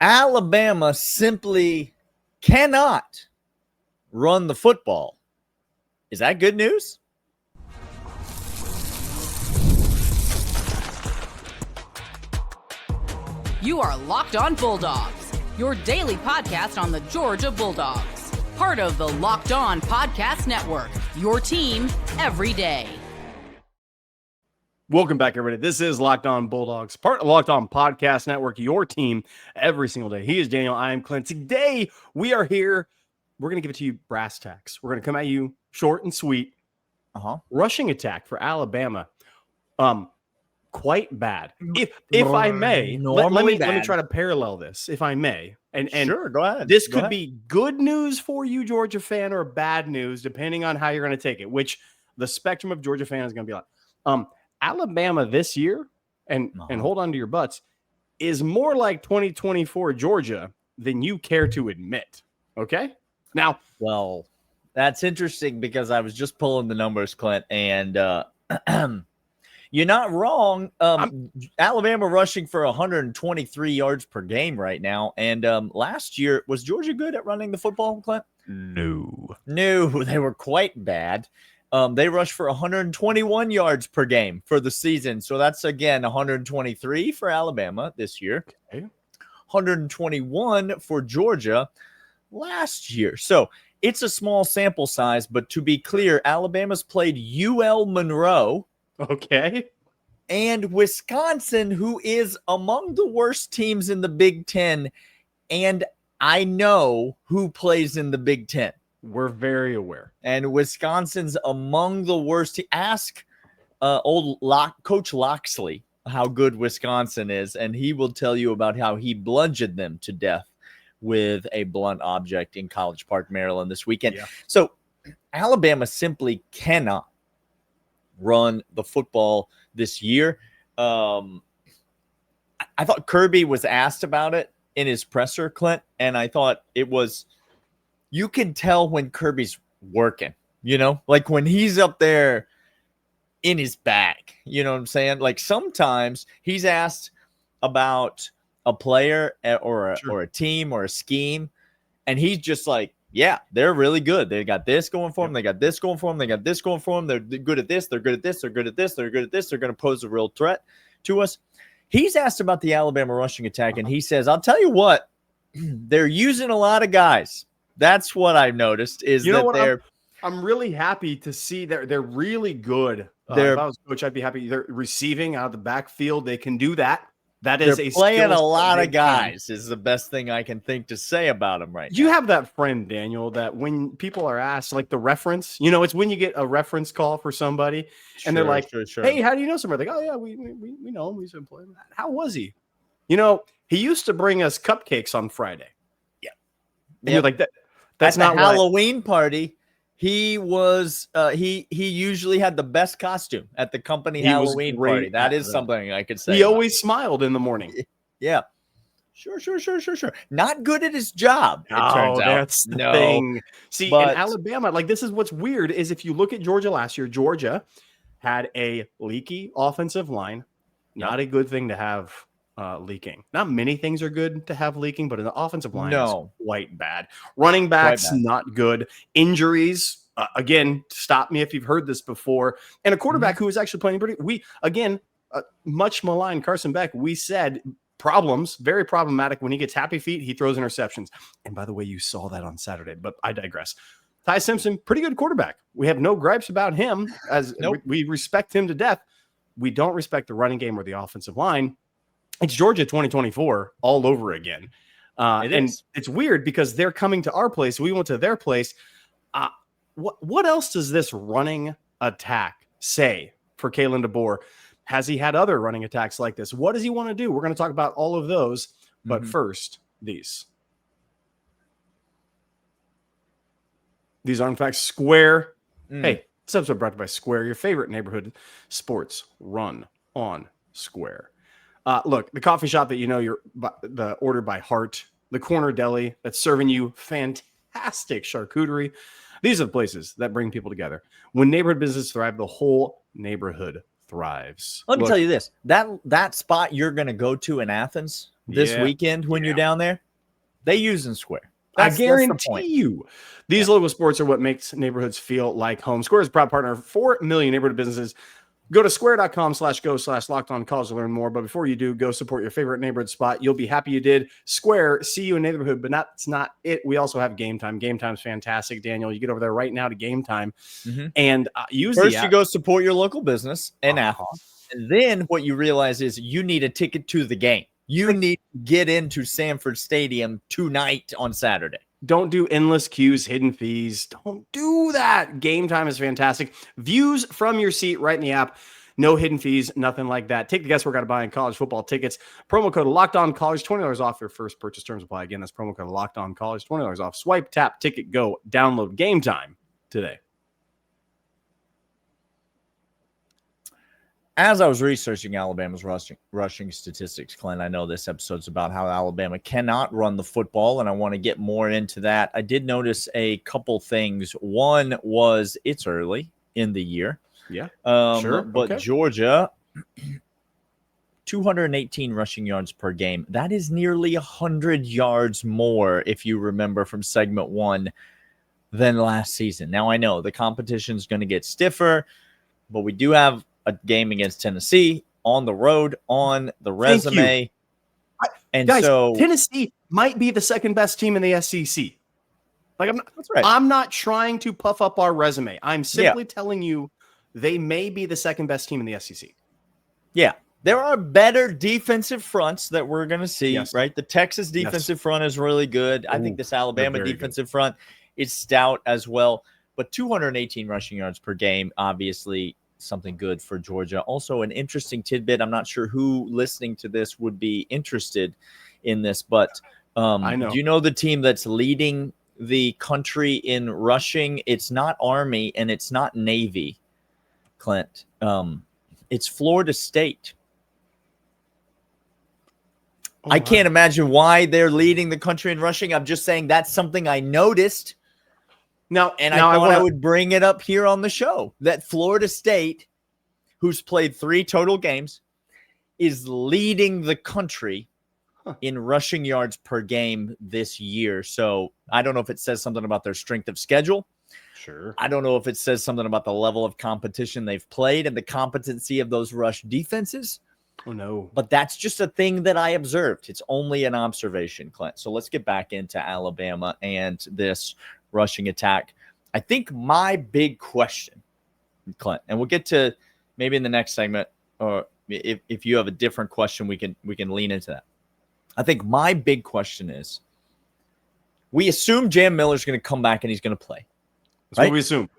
Alabama simply cannot run the football. Is that good news? You are Locked On Bulldogs, your daily podcast on the Georgia Bulldogs. Part of the Locked On Podcast Network, your team every day. Welcome back, everybody. This is Locked On Bulldogs, part of Locked On Podcast Network, your team every single day. He is Daniel. I am Clint. Today, we are here. We're going to give it to you brass tacks. We're going to come at you short and sweet. Rushing attack for Alabama. Quite bad. If I may, let me try to parallel this, if I may. And sure, go ahead. This could be good news for you, Georgia fan, or bad news, depending on how you're going to take it, which the spectrum of Georgia fan is going to be like. Alabama this year, and hold on to your butts, is more like 2024 Georgia than you care to admit. Okay? Now, well, that's interesting because I was just pulling the numbers, Clint, and you're not wrong. Alabama rushing for 123 yards per game right now. And last year, was Georgia good at running the football, Clint? No, they were quite bad. They rushed for 121 yards per game for the season. So that's, again, 123 for Alabama this year. Okay. 121 for Georgia last year. So it's a small sample size, but to be clear, Alabama's played UL Monroe. Okay. And Wisconsin, who is among the worst teams in the Big Ten. And I know who plays in the Big Ten. We're very aware. And Wisconsin's among the worst. Ask Coach Loxley how good Wisconsin is, and he will tell you about how he bludgeoned them to death with a blunt object in College Park, Maryland this weekend. Yeah. So Alabama simply cannot run the football this year. I thought Kirby was asked about it in his presser, Clint, and I thought it was – you can tell when Kirby's working, like when he's up there in his bag, you know what I'm saying? Like sometimes he's asked about a player or a team or a scheme, and he's just like, yeah, they're really good. They got this going for them. They got this going for them. They got this going for them. They're good at this. They're good at this. They're good at this. They're good at this. They're going to pose a real threat to us. He's asked about the Alabama rushing attack, and he says, I'll tell you what, they're using a lot of guys. That's what I've noticed is I'm really happy to see they're really good. If I was coach, I'd be happy. They're receiving out of the backfield. They can do that. That is they're playing a lot of guys is the best thing I can think to say about them right now. You have that friend, Daniel, that when people are asked, like the reference, it's when you get a reference call for somebody and they're like, hey, how do you know somebody? Like, oh, yeah, we know him. He's been playing. How was he? He used to bring us cupcakes on Friday. Yeah. And you're like, that's not Halloween party. He was he usually had the best costume at the company Halloween party. That is something I could say. He always smiled in the morning. Yeah. Sure. Not good at his job, it turns out. That's the thing. See, in Alabama, like this is what's weird is if you look at Georgia last year, Georgia had a leaky offensive line. Not a good thing to have leaking. Not many things are good to have leaking, but an offensive line is quite bad. Running backs, not good. Injuries, again, stop me if you've heard this before. And a quarterback who is actually playing pretty. Much maligned Carson Beck. We said problems, very problematic. When he gets happy feet, he throws interceptions. And by the way, you saw that on Saturday, but I digress. Ty Simpson, pretty good quarterback. We have no gripes about him as we respect him to death. We don't respect the running game or the offensive line. It's Georgia 2024 all over again. It's weird because they're coming to our place. We went to their place. What else does this running attack say for Kalen DeBoer? Has he had other running attacks like this? What does he want to do? We're going to talk about all of those. But first, these. These are, in fact, Square. Hey, this episode brought to you by Square, your favorite neighborhood sports run on Square. Look, the coffee shop that you're the order by heart, the corner deli that's serving you fantastic charcuterie. These are the places that bring people together. When neighborhood businesses thrive, the whole neighborhood thrives. Let me tell you this. That spot you're going to go to in Athens this weekend when you're down there, they use in Square. I guarantee you. These local sports are what makes neighborhoods feel like home. Square is a proud partner of 4 million neighborhood businesses. Go to square.com/go/lockedoncollege to learn more. But before you do, go support your favorite neighborhood spot. You'll be happy you did. Square, see you in neighborhood, but that's not it. We also have Game Time. Game Time's fantastic, Daniel. You get over there right now to Game Time and use First, the app. you go support your local business and app. And then what you realize is you need a ticket to the game. You need to get into Sanford Stadium tonight on Saturday. Don't do endless queues, hidden fees. Don't do that. Game Time is fantastic. Views from your seat right in the app. No hidden fees, nothing like that. Take the guesswork out of buying college football tickets. Promo code LOCKEDONCollege, $20 off your first purchase. Terms apply. Again, that's promo code LOCKEDONCollege, $20 off. Swipe, tap, ticket, go. Download Game Time today. As I was researching Alabama's rushing statistics, Clint, I know this episode's about how Alabama cannot run the football, and I want to get more into that. I did notice a couple things. One was it's early in the year. Yeah, sure. But Georgia, 218 rushing yards per game. That is nearly 100 yards more, if you remember from segment 1, than last season. Now, I know the competition's going to get stiffer, but we do have a game against Tennessee on the road, on the resume. And guys, so Tennessee might be the second best team in the SEC. Like that's right. I'm not trying to puff up our resume. I'm simply telling you they may be the second best team in the SEC. Yeah. There are better defensive fronts that we're going to see, right? The Texas defensive front is really good. I think this Alabama defensive front is stout as well. But 218 rushing yards per game, obviously something good for Georgia. Also, an interesting tidbit. I'm not sure who listening to this would be interested in this, but I know. Do you know the team that's leading the country in rushing? It's not Army and it's not Navy, Clint. It's Florida State. I can't imagine why they're leading the country in rushing. I'm just saying that's something I noticed. I thought I would bring it up here on the show that Florida State, who's played 3 total games, is leading the country in rushing yards per game this year. So I don't know if it says something about their strength of schedule. Sure. I don't know if it says something about the level of competition they've played and the competency of those rush defenses. Oh, no. But that's just a thing that I observed. It's only an observation, Clint. So let's get back into Alabama and this rushing attack. I think my big question, Clint, and we'll get to maybe in the next segment, or if you have a different question, we can lean into that. I think my big question is, we assume Jam Miller's going to come back and he's going to play. That's what we assume.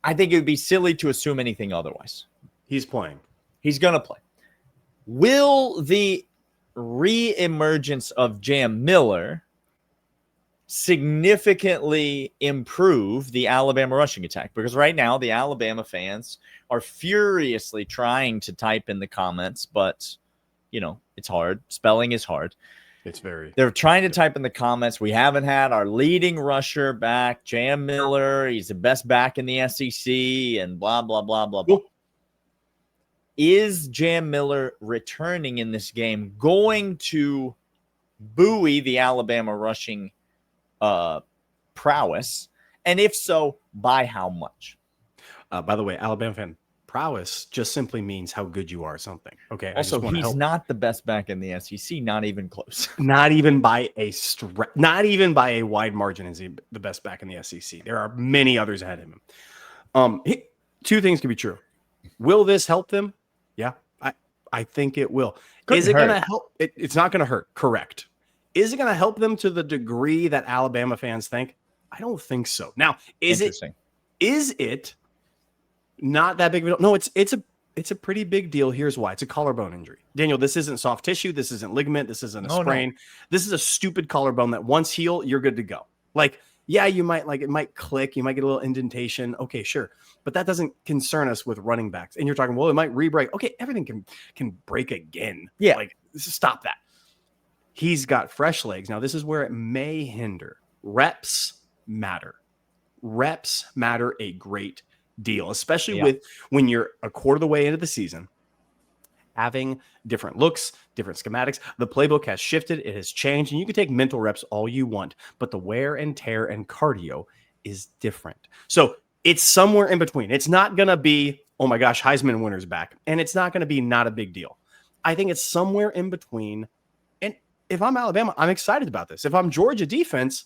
I think it would be silly to assume anything otherwise. He's playing. He's going to play. Will the reemergence of Jam Miller significantly improve the Alabama rushing attack? Because right now the Alabama fans are furiously trying to type in the comments, but it's hard. Spelling is hard. They're trying to type in the comments. We haven't had our leading rusher back, Jam Miller. He's the best back in the SEC and blah, blah, blah, blah, blah. Is Jam Miller returning in this game going to buoy the Alabama rushing prowess? And if so, by how much? By the way, Alabama fan, prowess just simply means how good you are at something. Okay. Also, he's not the best back in the SEC, not even close. Not even by a wide margin is he the best back in the SEC. There are many others ahead of him. Two things can be true. Will this help them? Yeah, I think it will. Is it going to help? It's not going to hurt. Correct. Is it going to help them to the degree that Alabama fans think? I don't think so. Now, is it not that big of a deal? No, it's a pretty big deal. Here's why. It's a collarbone injury. Daniel, this isn't soft tissue. This isn't ligament. This isn't a sprain. No. This is a stupid collarbone that once healed, you're good to go. Like, yeah, you might it might click. You might get a little indentation. Okay, sure. But that doesn't concern us with running backs. And you're talking, well, it might re-break. Okay, everything can break again. Yeah. Like, stop that. He's got fresh legs. Now, this is where it may hinder. Reps matter. Reps matter a great deal, especially with when you're a quarter of the way into the season having different looks, different schematics. The playbook has shifted. It has changed. And you can take mental reps all you want, but the wear and tear and cardio is different. So it's somewhere in between. It's not going to be, oh my gosh, Heisman winner's back. And it's not going to be not a big deal. I think it's somewhere in between. And if I'm Alabama, I'm excited about this. If I'm Georgia defense,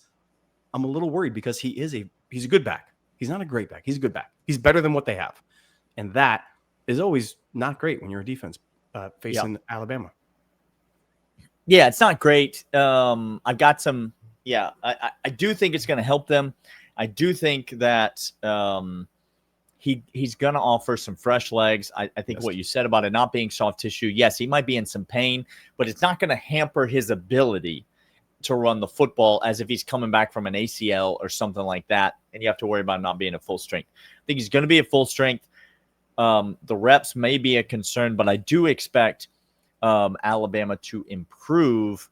I'm a little worried because he's a good back. He's not a great back. He's a good back. He's better than what they have. And that is always not great when you're a defense facing Alabama. Yeah, it's not great. I've got some. Yeah, I do think it's going to help them. I do think that he's going to offer some fresh legs. I think what you said about it not being soft tissue, yes, he might be in some pain, but it's not going to hamper his ability to run the football as if he's coming back from an ACL or something like that, and you have to worry about him not being at full strength. I think he's going to be at full strength. The reps may be a concern, but I do expect Alabama to improve.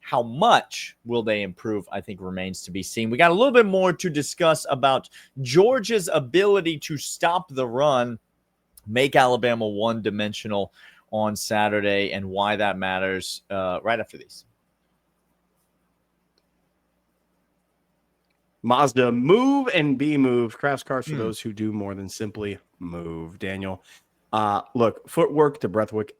How much will they improve, I think, remains to be seen. We got a little bit more to discuss about Georgia's ability to stop the run, make Alabama one-dimensional on Saturday, and why that matters right after these. Mazda, move and be moved. Crafts cars for those who do more than simply move. Daniel, look, footwork to breathwork,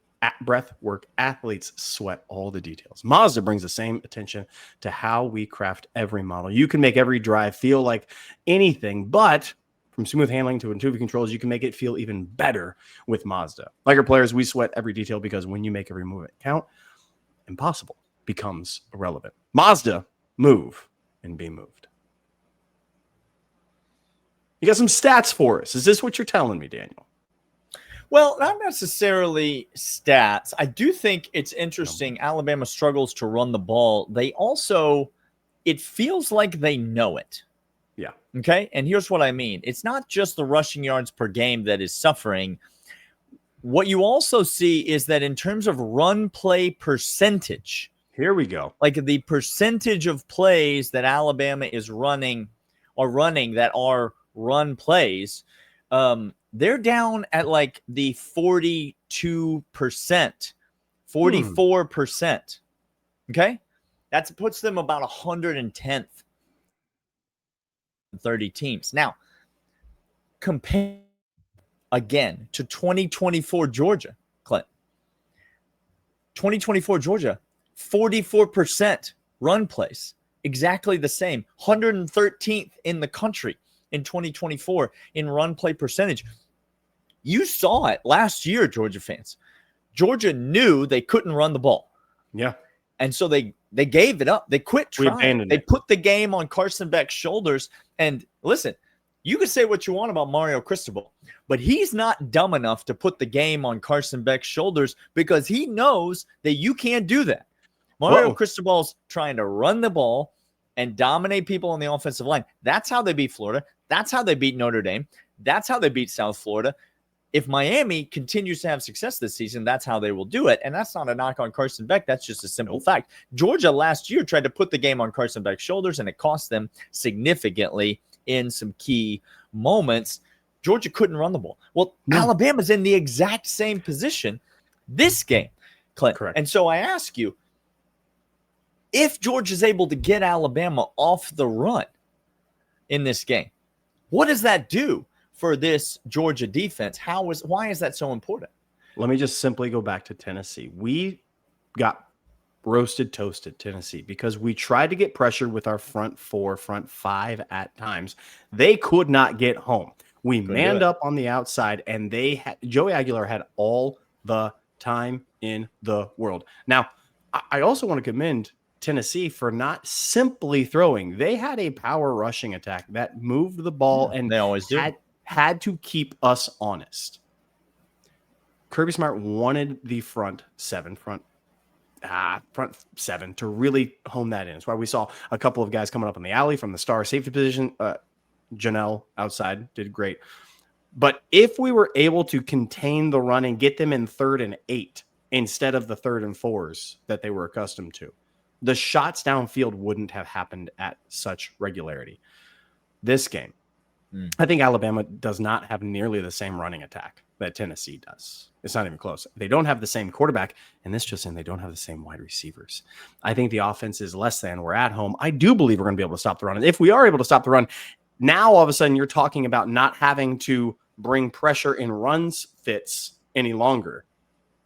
athletes sweat all the details. Mazda brings the same attention to how we craft every model. You can make every drive feel like anything, but from smooth handling to intuitive controls, you can make it feel even better with Mazda. Like our players, we sweat every detail because when you make every movement count, impossible becomes irrelevant. Mazda, move and be moved. You got some stats for us. Is this what you're telling me, Daniel? Well, not necessarily stats. I do think it's interesting. Alabama struggles to run the ball. They also, it feels like they know it. Yeah. Okay. And here's what I mean. It's not just the rushing yards per game that is suffering. What you also see is that in terms of run play percentage, here we go. Like the percentage of plays that Alabama is running that are run plays, they're down at like the 42%, 44%. Okay. That puts them about 110th 30 teams. Now, compare again to 2024 Georgia, Clint. 2024 Georgia, 44% run plays. Exactly the same. 113th in the country in 2024 in run play percentage. You saw it last year, Georgia fans. Georgia knew they couldn't run the ball. Yeah. And so they gave it up. They quit trying. They put the game on Carson Beck's shoulders. And listen, you can say what you want about Mario Cristobal, but he's not dumb enough to put the game on Carson Beck's shoulders because he knows that you can't do that. Mario Cristobal's trying to run the ball and dominate people on the offensive line. That's how they beat Florida. That's how they beat Notre Dame. That's how they beat South Florida. If Miami continues to have success this season, that's how they will do it. And that's not a knock on Carson Beck. That's just a simple fact. Georgia last year tried to put the game on Carson Beck's shoulders, and it cost them significantly in some key moments. Georgia couldn't run the ball. Well, Alabama's in the exact same position this game, Clint. Correct. And so I ask you, if Georgia's able to get Alabama off the run in this game, what does that do for this Georgia defense? Why is that so important? Let me just simply go back to Tennessee. We got toasted Tennessee because we tried to get pressure with our front four, front five at times. They could not get home. We manned up on the outside, and Joey Aguilar had all the time in the world. Now, I also want to commend Tennessee for not simply throwing. They had a power rushing attack that moved the ball and they always do. Had to keep us honest. Kirby Smart wanted the front seven to really hone that in. That's why we saw a couple of guys coming up in the alley from the star safety position. Janelle outside did great. But if we were able to contain the run and get them in 3rd and 8 instead of the 3rd and 4s that they were accustomed to, the shots downfield wouldn't have happened at such regularity. This game, I think Alabama does not have nearly the same running attack that Tennessee does. It's not even close. They don't have the same quarterback, and this just in, they don't have the same wide receivers. I think the offense is less than. We're at home. I do believe we're going to be able to stop the run. And if we are able to stop the run, now all of a sudden you're talking about not having to bring pressure in runs fits any longer.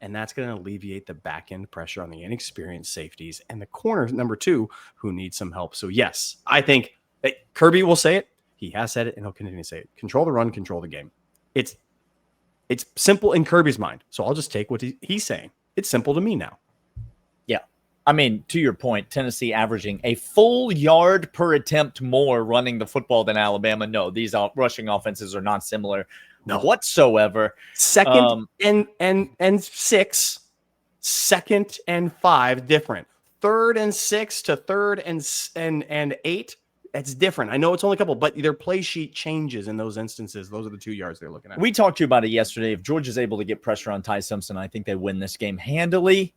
And that's going to alleviate the back end pressure on the inexperienced safeties and the corner number 2 who need some help. So yes, I think that Kirby will say it. He has said it and he'll continue to say it. Control the run, control the game. It's simple in Kirby's mind. So I'll just take what he's saying. It's simple to me now. Yeah. I mean, to your point, Tennessee averaging a full yard per attempt more running the football than Alabama. No, these rushing offenses are not similar whatsoever. Second and 6, second and 5 different. 3rd and 6 to 3rd and 8. That's different. I know it's only a couple, but their play sheet changes in those instances. Those are the 2 yards they're looking at. We talked to you about it yesterday. If Georgia's able to get pressure on Ty Simpson, I think they win this game handily.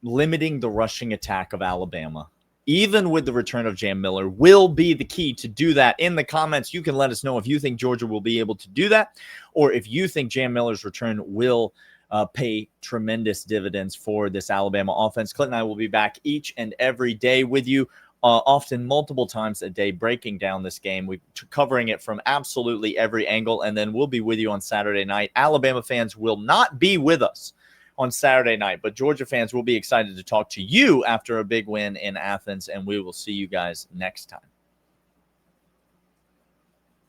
Limiting the rushing attack of Alabama, even with the return of Jam Miller, will be the key to do that. In the comments, you can let us know if you think Georgia will be able to do that, or if you think Jam Miller's return will pay tremendous dividends for this Alabama offense. Clint and I will be back each and every day with you. Often multiple times a day, breaking down this game. We're covering it from absolutely every angle, and then we'll be with you on Saturday night. Alabama fans will not be with us on Saturday night, but Georgia fans will be excited to talk to you after a big win in Athens, and we will see you guys next time.